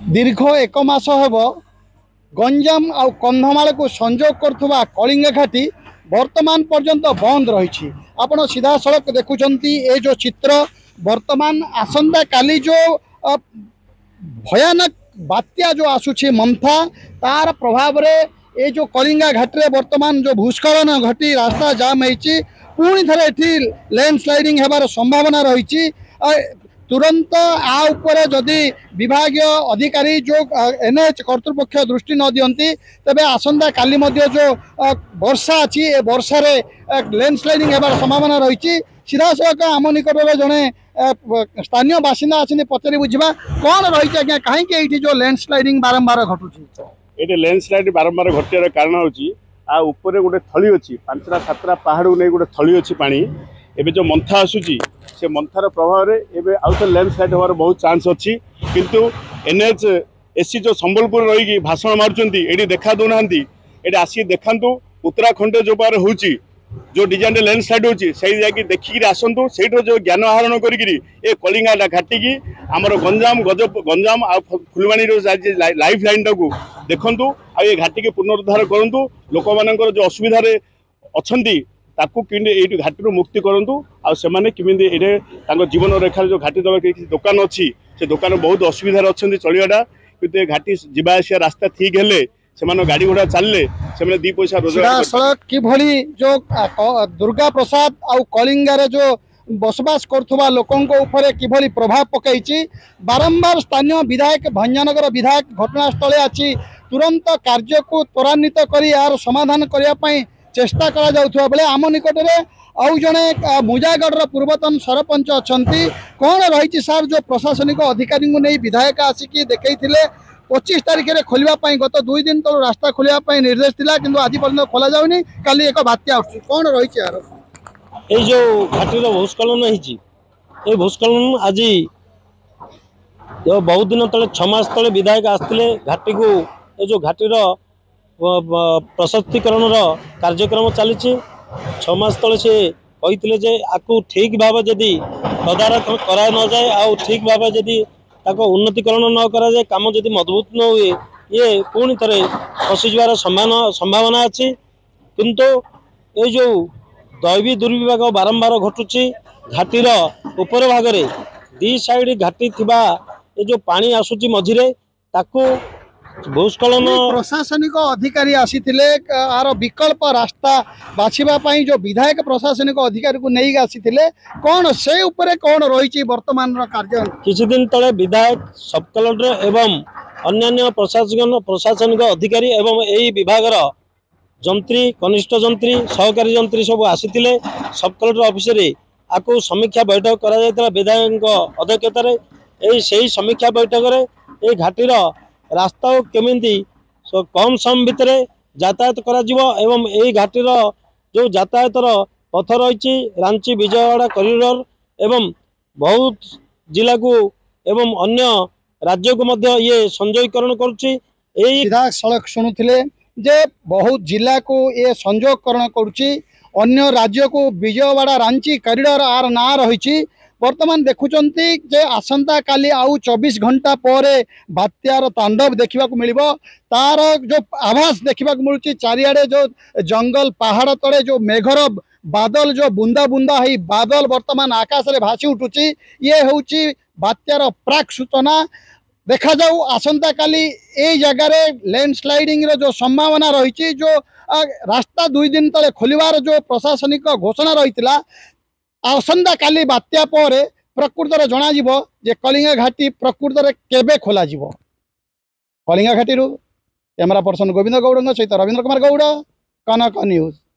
दीर्घ एक मास हेब गंजाम आउ कंधमाल को संजोग करुवा कलिंग घाटी वर्तमान पर्यंत बंद रही। आपण सीधा सड़क देखुंत ये जो चित्र वर्तमान आसंता काली जो भयानक बात्या जो आसूची मंथा तार प्रभाव रे ये जो कलिंगा घाटी वर्तमान जो भूस्खलन घटी रास्ता जाम होती पुणी थे ये लैंडस्लाइडिंग होबार संभावना रही। तुरंत आ उपरे जदि विभागीय अधिकारी जो एनएच कर्तृपक्ष दृष्टि न दियंती तेबे आसंता काली मध्य जो वर्षा अच्छी ए वर्षा रे लैंडस्लाइडिंग होबार संभावना रही। सीधा सड़क आम निकट में जड़े स्थानीय बासिंदा अच्छे पचारि बुझा कौन रही आज्ञा कहीं जो लैंडस्लाइडिंग बारंबार घटुची। ये लैंडस्लाइड बारंबार घटार कारण हूँ गोटे थली अच्छी 5टा 7टा पहाड़ को नहीं गोटे थली अच्छी पानी एवं जो मंथा आसूची से मंथार प्रभाव में एवं आउ थे लैंडस्लाइड होवार बहुत चांस अच्छी किंतु एनएच एससी जो संबलपुर रही भाषण मार्चंट ये देखा दौना ये आसिक देखा उत्तराखंड जो पार हो जो डिजाइन लैंडस्लाइड होची जाकि देखिक आसतु से जो ज्ञान आहरण करी कलिंगा घाटी आमर गंजाम आ फुलवाणी लाइफ लाइन टाक देखु ये घाटी की पुनरुद्धार करूँ लोक मान जो असुविधा अच्छा ये घाटी मुक्ति करूँ आने जीवन रेखार जो घाटी दल कि दुकान अच्छी से दुकान बहुत असुविधा अच्छा चलवाटा कि घाटी जावास रास्ता ठीक है से गाड़ी घोड़ा चलले से दी पैसा रोजगार सड़क किभली जो दुर्गा प्रसाद आउ कलिंगार जो बसवास करुवा लोकों ऊपर किभली प्रभाव पकई बारंबार स्थानीय विधायक भंजनगर विधायक घटनास्थल आसी तुरंत कार्य को त्वरान्वित कर यार समाधान करने चेष्टा करा बेले आम निकट में आउ जड़े मुजागढ़ पूर्वतन सरपंच अच्छा कौन रही सार जो प्रशासनिक अधिकारी नहीं विधायक आसिक देखते 25 तारिख में खोलने गत 2 दिन तक रास्ता खोलने निर्देश था कि आज पर्यटन खोल जाऊनी काली एक बात्या कौन रही यार ये जो घाटीर भूस्खलन हो भूस्खलन आज बहुत दिन तले 6 मास तले विधायक आसते घाटी को ये जो घाटीर प्रशस्तीकरण कार्यक्रम चली 6 मास तले से कहते आपको ठीक भाव जदि तदारख करा न जाए आ ठीक भाव जदि उन्नतीकरण न करा जाए काम जदि मजबूत न हुए ये पुणी थे फसीजार संभावना अच्छी किंतु ये जो दैवी दुर्विभाग बारंबार घटुची घाटीर उपर भागरे दी साइड घाटी थिबा ये जो पानी आसुची मझिरे ताकू भूस्खलन प्रशासनिक अधिकारी आसीथिले आर विकल्प रास्ता बाछिबा जो विधायक प्रशासनिक अधिकारी को नहीं आसीथिले कौन से ऊपर कौन रही वर्तमान कार्य किछि दिन तले विधायक सब कलेक्टर एवं अन्य प्रशासनिक अधिकारी एवं यही विभागर जंत्री कनिष्ठ जंत्री सहकारी जंत्री सब आसीथिले सब कलेक्टर ऑफिस रे आकु समीक्षा बैठक करा जायतला विधायक अध्यक्षतार यही समीक्षा बैठक रे ए घाटीर रास्ता केमिंती कम सम भितर यातायात करा जीवो एवं यही घाटीर जो यातायातर पथ रही रांची विजयवाड़ा कॉरिडोर एवं बहुत जिला को एवं अन्य राज्य को मध्य ये संजोगीकरण करुच्ची सीधा सड़क शुणुले जे बहुत जिला को ये संजोगकरण करुच्ची अन्य राज्य को विजयवाड़ा रांची कॉरिडोर आर ना रही वर्तमान देखुंत जे आसंता काली आउ 24 घंटा पर बात्यार तांडव देखा मिल तार जो आभास देखा मिलूँ चारिआडे जो जंगल पहाड़ तले जो मेघर बादल जो बुंदा बुंदा ही बादल वर्तमान आकाश रे भासी उठुची ये हूँ बात्यार प्राक सूचना देखा जाऊ आसंता काली ए जगार लैंडस्लाइडिंग जो संभावना रही जो रास्ता 2 दिन तले खोलिवार जो प्रशासनिक घोषणा रही आसंता काली बात्या पर प्रकृत में जना जे कलिंगा घाटी प्रकृत में केबे खोल कलिंगा घाटी कैमरा पर्सन गोविंद गौड़ सहित रवींद्र कुमार गौड़ कनक न्यूज।